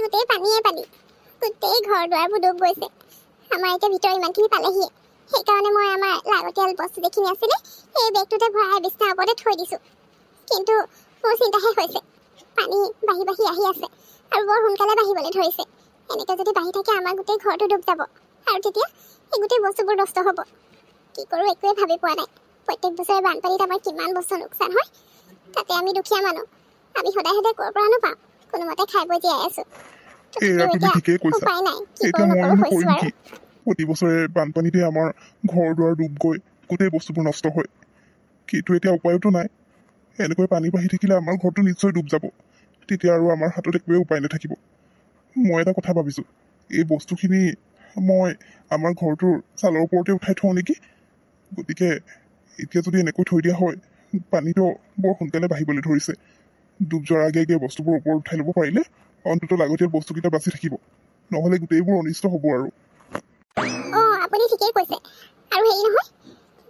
গোটেই পানীয়ে পানী, গোটেই ঘৰ দুৱাৰবোৰ ডুব গৈছে। আমাৰ এতিয়া ভিতৰ ইমানখিনি পালেহিয়ে, সেইকাৰণে মই আমাৰ লাগতিয়াল বস্তু যিখিনি আছিলে সেই বেগটোতে ভৰাই বিছনাৰ ওপৰতে থৈ দিছোঁ। কিন্তু মোৰ চিন্তাহে হৈছে, পানী বাঢ়ি বাঢ়ি আহি আছে আৰু বৰ সোনকালে বাঢ়িবলৈ ধৰিছে। এনেকৈ যদি বাঢ়ি থাকে আমাৰ গোটেই ঘৰটো ডুব যাব আৰু তেতিয়া সেই গোটেই বস্তুবোৰ নষ্ট হ'ব। কি কৰোঁ একোৱে ভাবি পোৱা নাই। প্ৰত্যেক বছৰে বানপানীত আমাৰ কিমান বস্তু লোকচান হয়, তাতে আমি দুখীয়া মানুহ, আমি সদায় সদায় ক'ৰ পৰানো পাওঁ? কোনোমতে খাই বৈ জীয়াই আছোঁ। উপায় নাই, এতিয়া মইনো কৰিম কি? প্ৰতি বছৰে বানপানীতে আমাৰ ঘৰ দুৱাৰ ডুব গৈ গোটেই বস্তুবোৰ নষ্ট হয়, কিন্তু এতিয়া উপায়তো নাই। এনেকৈ পানী বাঢ়ি থাকিলে আমাৰ ঘৰটো নিশ্চয় ডুব যাব, তেতিয়া আৰু আমাৰ হাতত একোৱে উপায় নাথাকিব। মই এটা কথা ভাবিছোঁ, এই বস্তুখিনি মই আমাৰ ঘৰটোৰ চালৰ ওপৰতে উঠাই থওঁ নেকি? গতিকে এতিয়া যদি এনেকৈ থৈ দিয়া হয়, পানীটো বৰ সোনকালে বাঢ়িবলৈ ধৰিছে। ডুব যোৱাৰ আগে আগে বস্তুবোৰ ওপৰত উঠাই ল'ব পাৰিলে অন্ততঃ লাগতিয়াল বস্তুকেইটা বাচি থাকিব, নহ'লে গোটেইবোৰ অনিষ্ট হ'ব। আৰু আপুনি ঠিকেই কৈছে। আৰু হেৰি নহয়,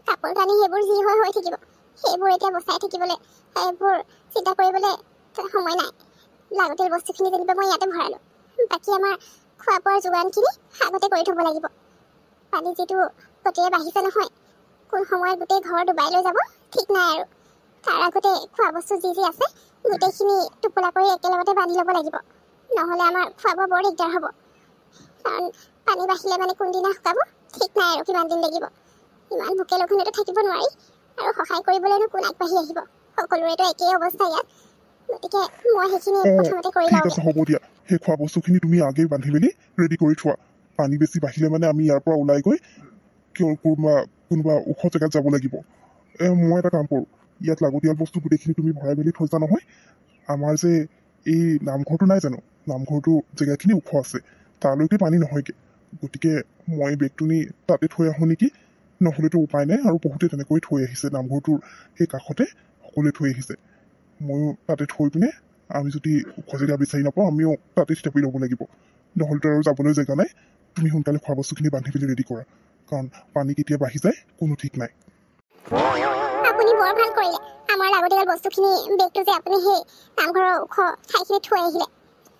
কাপোৰ কানি সেইবোৰ যি হয় হৈ থাকিব, সেইবোৰ এতিয়া বচাই থাকিবলৈ এইবোৰ চিন্তা কৰিবলৈ সময় নাই। লাগতিয়াল বস্তুখিনি যেনিবা মই ইয়াতে ভৰালোঁ, বাকী আমাৰ খোৱা বোৱাৰ যোগানখিনি আগতে কৰি থ'ব লাগিব। পানী যিটো গতিয়ে বাঢ়িছে নহয়, কোন সময়ত গোটেই ঘৰ ডুবাই লৈ যাব ঠিক নাই। আৰু তাৰ আগতে খোৱা বস্তু যি যি আছে গোটেইখিনি টোপোলা কৰি একেলগতে বান্ধি ল'ব লাগিব, নহ'লে আমাৰ খোৱা বোৱা বৰ দিগদাৰ হ'ব। কাৰণ পানী বাঢ়িলে মানে কোনদিনা শুকাব ঠিক নাই আৰু কিমান দিন লাগিব। ইমান ভোকে লঘোণেতো থাকিব নোৱাৰি, আৰু সহায় কৰিবলৈনো কোন আগবাঢ়ি আহিব? সকলোৰেতো একেই অৱস্থা ইয়াত। গতিকে মই সেইখিনি প্ৰথমতে কৰি লওঁ। ঠিক আছে, হ'ব দিয়া। সেই খোৱা বস্তুখিনি তুমি আগেই বান্ধি মেলি ৰেডি কৰি থোৱা। পানী বেছি বাঢ়িলে মানে আমি ইয়াৰ পৰা ওলাই গৈ কোনোবা ওখ জেগাত যাব লাগিব। মই এটা কাম কৰোঁ, ইয়াত লাগতিয়াল বস্তু গোটেইখিনি তুমি ভৰাই মেলি থৈছা নহয়। আমাৰ যে এই নামঘৰটো নাই জানো, নামঘৰটো জেগাখিনি ওখ আছে, তালৈকে পানী নহয়গৈ। গতিকে মই বেগটো নি তাতে থৈ আহোঁ নেকি? নহ'লেতো উপায় নাই, আৰু বহুতে তেনেকৈ থৈ আহিছে। নামঘৰটোৰ সেই কাষতে সকলোৱে থৈ আহিছে। ময়ো তাতে থৈ পিনে আমি যদি ওখ জেগা বিচাৰি নাপাওঁ, আমিও তাতে থিতাপি ল'ব লাগিব। নহ'লেতো আৰু যাবলৈ জেগা নাই। তুমি সোনকালে খোৱা বস্তুখিনি বান্ধি পেলি ৰেডি কৰা, কাৰণ পানী কেতিয়া বাঢ়ি যায় কোনো ঠিক নাই। আপুনি বৰ ভাল কৰিলে। আমাৰ লাগতিয়াল বস্তুখিনি বেগটো যে আপুনি সেই নামঘৰৰ ওখ ঠাইখিনিত থৈ আহিলে।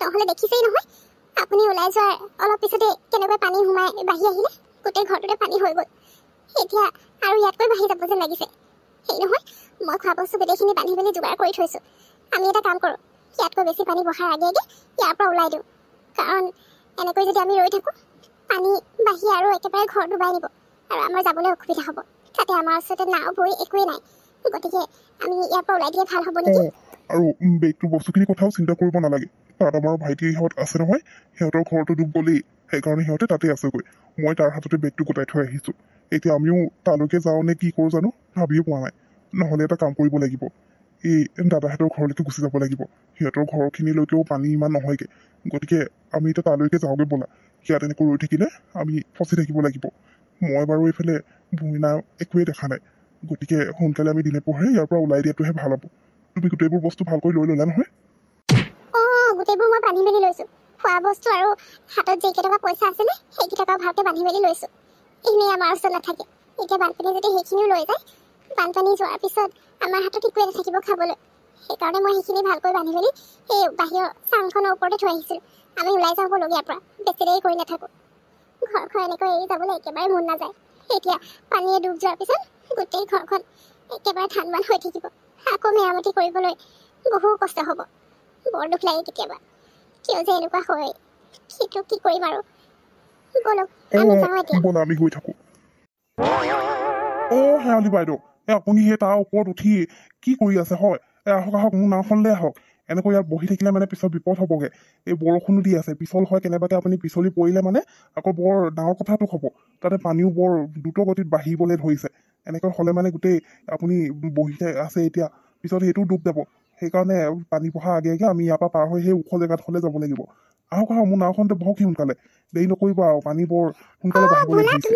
নহ'লে দেখিছেই নহয়, আপুনি ওলাই যোৱাৰ অলপ পিছতে কেনেকৈ পানী সোমাই বাঢ়ি আহিলে, গোটেই ঘৰটোতে পানী হৈ গ'ল। এতিয়া আৰু ইয়াতকৈ বাঢ়ি যাব যেন লাগিছে। সেই নহয়, মই খোৱা বস্তু গোটেইখিনি বান্ধি মেলি যোগাৰ কৰি থৈছোঁ। আমি এটা কাম কৰোঁ, ইয়াতকৈ বেছি পানী বঢ়াৰ আগে আগে ইয়াৰ পৰা ওলাই দিওঁ। কাৰণ এনেকৈ যদি আমি ৰৈ থাকোঁ, পানী বাঢ়ি আৰু একেবাৰে ঘৰ ডুবাই নিব, আৰু আমাৰ যাবলৈ অসুবিধা হ'ব। তাতে আমাৰ ওচৰতে নাও বৈ একোৱেই নাই। গতিকে আমি ইয়াৰ পৰা ওলাই দিয়ে ভাল হ'ব নেকি? আৰু বেগটোৰ বস্তুখিনিৰ কথাও চিন্তা কৰিব নালাগে। তাত আমাৰ ভাইটিহঁত আছে নহয়, সিহঁতৰ ঘৰটো ডুব গ'লেই, সেইকাৰণে সিহঁতে তাতে আছেগৈ। মই তাৰ হাততে বেগটো গোটাই থৈ আহিছোঁ। এতিয়া আমিও তালৈকে যাওঁ নে কি কৰোঁ জানো, ভাবিয়ে পোৱা নাই। নহ'লে এটা কাম কৰিব লাগিব, এই দাদাহঁতৰ ঘৰলৈকে গুচি যাব লাগিব। সিহঁতৰ ঘৰখিনিলৈকেও পানী ইমান নহয়গৈ। গতিকে আমি এতিয়া তালৈকে যাওঁগৈ ব'লা। ইয়াত এনেকৈ ৰৈ থাকিলে আমি ফচি থাকিব লাগিব। মই বাৰু এইফালে ভূমিনা একোৱেই দেখা নাই। গতিকে সোনকালে আমি দিনে পোহৰে ইয়াৰ পৰা ওলাই দিয়াটোহে ভাল হ'ব। তুমি গোটেইবোৰ বস্তু ভালকৈ লৈ ল'লা নহয়? গোটেইবোৰ মই বান্ধি মেলি লৈছোঁ। খোৱা বস্তু আৰু হাতত যিকেইটকা পইচা আছিলে সেইকেইটকা ভালকৈ বান্ধি মেলি লৈছোঁ। এনেই আমাৰ ওচৰত নাথাকে। এতিয়া বানপানী যদি সেইখিনিও লৈ যায়, বানপানী যোৱাৰ পিছত আমাৰ হাতত একোৱে নাথাকিব খাবলৈ। সেইকাৰণে মই সেইখিনি ভালকৈ বান্ধি মেলি সেই বাহিৰৰ চাংখনৰ ওপৰতে থৈ আহিছিলোঁ। আমি ওলাই যাওঁ বলগীয়া ইয়াৰ পৰা, বেছি দেৰি কৰি নাথাকোঁ। ঘৰখন এনেকৈ এৰি যাবলৈ একেবাৰে মন নাযায়। এতিয়া পানীয়ে ডুব যোৱাৰ পিছত গোটেই ঘৰখন একেবাৰে ঠান বান হৈ থাকিব। আকৌ মেৰামতি কৰিবলৈ বহু কষ্ট হ'ব। বৰ দুখ লাগে কেতিয়াবা, কিয় যে এনেকুৱা হয়। সেইটো কি কৰিম আৰু। বলক আমি যাওঁ এতিয়া। ব'লা আমি গৈ থাকোঁ। শেৱালি বাইদেউ, আপুনি সেই তাৰ ওপৰত উঠি কি কৰি আছে? হয়, আহক আহক, মোৰ নাওখনলৈ আহক। এনেকৈ ইয়াত বহি থাকিলে মানে পিছত বিপদ হ'বগৈ। এই বৰষুণো দি আছে, পিছল হয় কেনেবাকৈ আপুনি পিছলি পৰিলে মানে আকৌ বৰ ডাঙৰ কথাটো হ'ব। তাতে পানীও বৰ দ্ৰুত গতিত বাঢ়িবলৈ ধৰিছে। এনেকৈ হ'লে মানে গোটেই আপুনি বহি আছে এতিয়া, পিছত সেইটো ডুব যাব। সেইকাৰণে পানী বঢ়াৰ আগে আগে আমি ইয়াৰ পৰা পাৰ হৈ সেই ওখ জেগাডোখৰলৈ যাব লাগিব। আহক আহক, মোৰ নাওখনতে বহক সোনকালে, দেৰি নকৰিব আৰু, পানী বৰ সোনকালে বাঢ়িবলৈ ধৰিছে।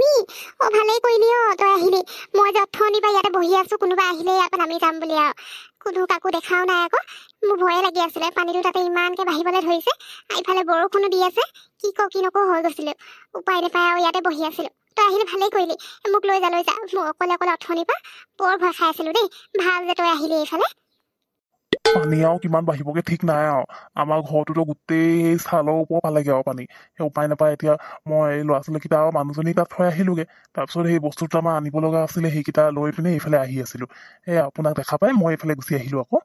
ভালেই কৰিলি তই আহিলি। মই যে অথনিৰ পৰা ইয়াতে বহি আছোঁ, কোনোবা আহিলেই আকৌ নামি যাম বুলি আৰু। কোনো কাকো দেখাও নাই আকৌ। মোৰ ভয়ে লাগি আছিলে, পানীটো তাতে ইমানকৈ বাঢ়িবলৈ ধৰিছে। ইফালে বৰষুণো দি আছে, কি নকওঁ হৈ গৈছিলে। উপায় নাপায় আৰু ইয়াতে বহি আছিলোঁ। তই আহিলি, ভালেই কৰিলি। মোক লৈ যা। মই অকলে অথনিৰ পৰা বৰ ভয় খাই আছিলোঁ দেই। ভাল যে তই আহিলি এইফালে। পানী আৰু কিমান বাঢ়িবগে ঠিক নাই আৰু আমাৰ ঘৰটোতো গোটেই ছালৰ ওপৰ পালেগে আৰু পানী সেই উপায় নাপায় এতিয়া মই এই ল'ৰা ছোৱালীকেইটা আৰু মানুহজনী তাত থৈ আহিলোগে তাৰপিছত সেই বস্তুটো আমাৰ আনিব লগা আছিলে সেইকেইটা লৈ পিনে এইফালে আহি আছিলো এই আপোনাক দেখা পাই মই এইফালে গুচি আহিলো আকৌ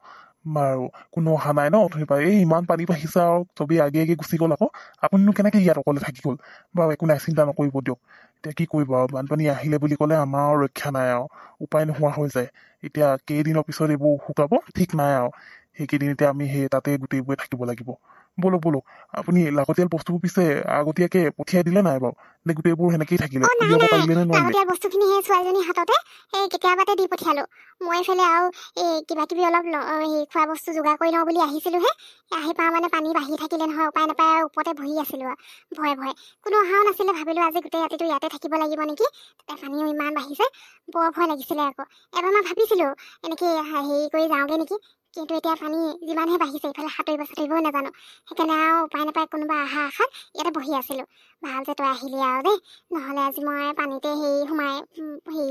বাৰু কোনো অহা নাই ন অথনিৰ পৰা এই ইমান পানী বাঢ়িছে আৰু চবেই আগে আগে গুচি গ'ল আকৌ আপুনিনো কেনেকে ইয়াত অকলে থাকি গ'ল বাৰু একো নাই চিন্তা নকৰিব দিয়ক এতিয়া কি কৰিব আৰু বানপানী আহিলে বুলি ক'লে আমাৰ আৰু ৰক্ষা নাই আৰু উপায় নোহোৱা হৈ যায় এতিয়া কেইদিনৰ পিছত এইবোৰ শুকাব ঠিক নাই আৰু সেইকেইদিন এতিয়া আমি সেই তাতে গোটেইবোৰে থাকিব লাগিব বলক বলক আপুনি লাগতিয়াল বস্তুবোৰ পিছে আগতীয়াকে পঠিয়াই দিলে নাই বাৰু নে গোটেইবোৰ সেনেকেই থাকিলে নাই উলিয়াব নাই পাৰিলে নে নোৱাৰিলে লাগতিয়াল বস্তুখিনি সেই ছোৱালীজনীৰ হাততে এই কেতিয়াবাতে দি পঠিয়ালো মই এইফালে আৰু এই কিবা কিবি অলপ খোৱা বস্তু যোগাৰ কৰি লওঁ বুলি আহিছিলোহে আহি পাওঁ মানে পানী বাঢ়ি থাকিলে নহয় উপায় নাপায় আৰু ওপৰতে বহি আছিলো আৰু ভয়ে ভয়ে কোনো অহাও নাছিলে ভাবিলো আজি গোটেই ৰাতিটো ইয়াতে থাকিব লাগিব নেকি তাতে পানীও ইমান বাঢ়িছে বৰ ভয় লাগিছিলে আকৌ এবাৰ মই ভাবিছিলো এনেকে হেৰি কৰি যাওঁগে নেকি কিন্তু এতিয়া পানী যিমানহে বাঢ়িছে ইফালে সাঁতুৰিবও নাজানো সেইকাৰণে আৰু উপায় নাপায় কোনোবা অহা আশাত ইয়াতে বহি আছিলো ভাল যে তই আহিলি আৰু দেই নহ'লে আজি মই পানীতে সোমাই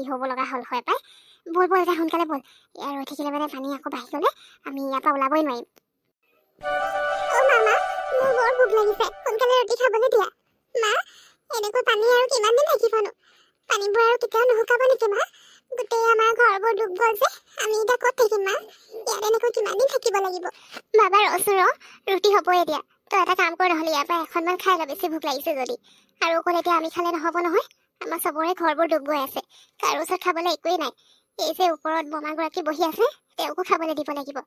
হ'ব লগা হ'ল হয় পাই বল বল এতিয়া সোনকালে বল ইয়াত ৰৈ থাকিলে মানে পানী আকৌ বাঢ়ি গ'লে আমি ইয়াৰ পৰা ওলাবই নোৱাৰিম অ' মামা মোৰ বৰ ভোক লাগিছে সোনকালে ৰুটি খাবলৈ দিয়া মা এনেকৈ পানী আৰু কিমান দিন থাকিবনো পানীবোৰ আৰু কেতিয়াও নুশুকাব নেকি মা গোটেই আমাৰ ঘৰবোৰ ডুব গ'ল যে আমি এতিয়া ক'ত থাকিম মা ইয়াত এনেকৈ কিমান দিন থাকিব লাগিব বাবা ৰচোন ৰুটি হ'বই দিয়া তই এটা কাম কৰ নহ'লে ইয়াৰ পৰা এখনমান খাই ল বেছি ভোক লাগিছে যদি আৰু অকল এতিয়া আমি খালে নহ'ব নহয় আমাৰ চবৰে ঘৰবোৰ ডুব গৈ আছে কাৰো ওচৰত খাবলৈ একোৱেই নাই এই যে ওপৰত বমাগৰাকী বহি আছে তেওঁকো খাবলৈ দিব লাগিব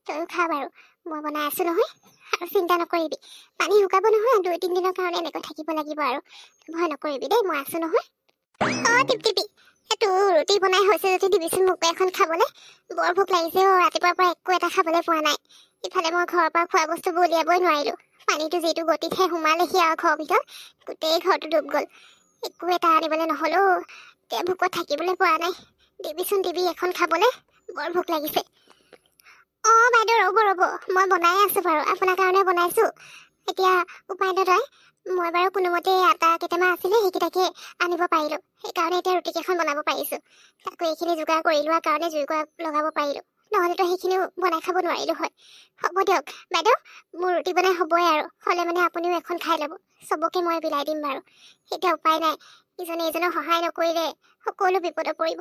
তয়ো খা বাৰু মই বনাই আছো নহয় আৰু চিন্তা নকৰিবি পানী শুকাব নহয় 2-3 দিনৰ কাৰণে এনেকৈ থাকিব লাগিব আৰু ভয় নকৰিবি দেই মই আছো নহয় অ' টিপটিপি তোৰ ৰুটি বনাই হৈছে যদি দিবিচোন মোকো এখন খাবলৈ বৰ ভোক লাগিছে ৰাতিপুৱাৰ পৰা একো এটা খাবলৈ পোৱা নাই ইফালে মই ঘৰৰ পৰা খোৱা বস্তুবোৰ উলিয়াবই নোৱাৰিলো পানীটো যিটো গতিতহে সোমালেহি আৰু ঘৰৰ ভিতৰত গোটেই ঘৰটো ডুব গ'ল একো এটা আনিবলৈ নহ'লো এতিয়া ভোকত থাকিবলৈ পৰা নাই দিবিচোন দিবি এখন খাবলৈ বৰ ভোক লাগিছে অ' বাইদেউ ৰ'ব মই বনাই আছো বাৰু আপোনাৰ কাৰণে বনাইছো এতিয়া উপায় নাই মই বাৰু কোনোমতে আটা কেইটামান আছিলে সেইকেইটাকে আনিব পাৰিলো সেইকাৰণে এতিয়া ৰুটি কেইখন বনাব পাৰিছো তাকো এইখিনি যোগাৰ কৰি লোৱাৰ কাৰণে জুই লগাব পাৰিলো নহ'লেতো সেইখিনিও বনাই খাব নোৱাৰিলো হয় হ'ব দিয়ক বাইদেউ মোৰ ৰুটি বনাই হ'বই আৰু হ'লে মানে আপুনিও এখন খাই ল'ব চবকে মই বিলাই দিম বাৰু এতিয়া উপায় নাই ইজনে ইজনক সহায় নকৰিলে সকলো বিপদত পৰিব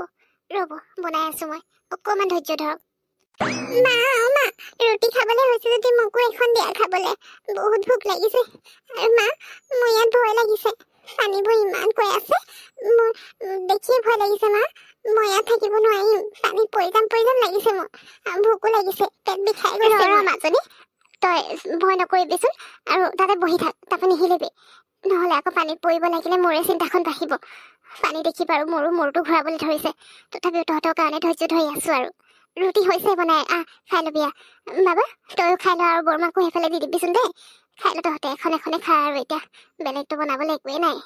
ৰ'ব বনাই আছো মই অকণমান ধৈৰ্য ধৰক মা ৰুটি খাবলৈ হৈছে যদি মোকো এখন দিয়া খাবলৈ বহুত ভোক লাগিছে আৰু মা মোৰ ইয়াত ভয় লাগিছে পানীবোৰ ইমান কৈ আছে মোৰ দেখিয়ে ভয় লাগিছে মা মই ইয়াত থাকিব নোৱাৰিম পানীত পৰি যাম লাগিছে মোৰ ভোকো লাগিছে পেট বিষাই গৈছে মাজনী তই ভয় নকৰিবিচোন আৰু তাতে বহি থাক তাতে নিহিলিবি নহ'লে আকৌ পানীত পৰিব লাগিলে মোৰে চিন্তাখন বাঢ়িব পানী দেখি বাৰু মূৰটো ঘূৰাবলৈ ধৰিছে তথাপিও তহঁতৰ কাৰণে ধৈৰ্য ধৰি আছো আৰু ৰুটি হৈছে বনাই খাই ল'বি বাবা তয়ো খাই ল আৰু বৰমাকো সেইফালে দি দিবিচোন দেই খাই ল তহঁতে এখনে খা আৰু এতিয়া বেলেগটো বনাবলৈ একোৱেই নাই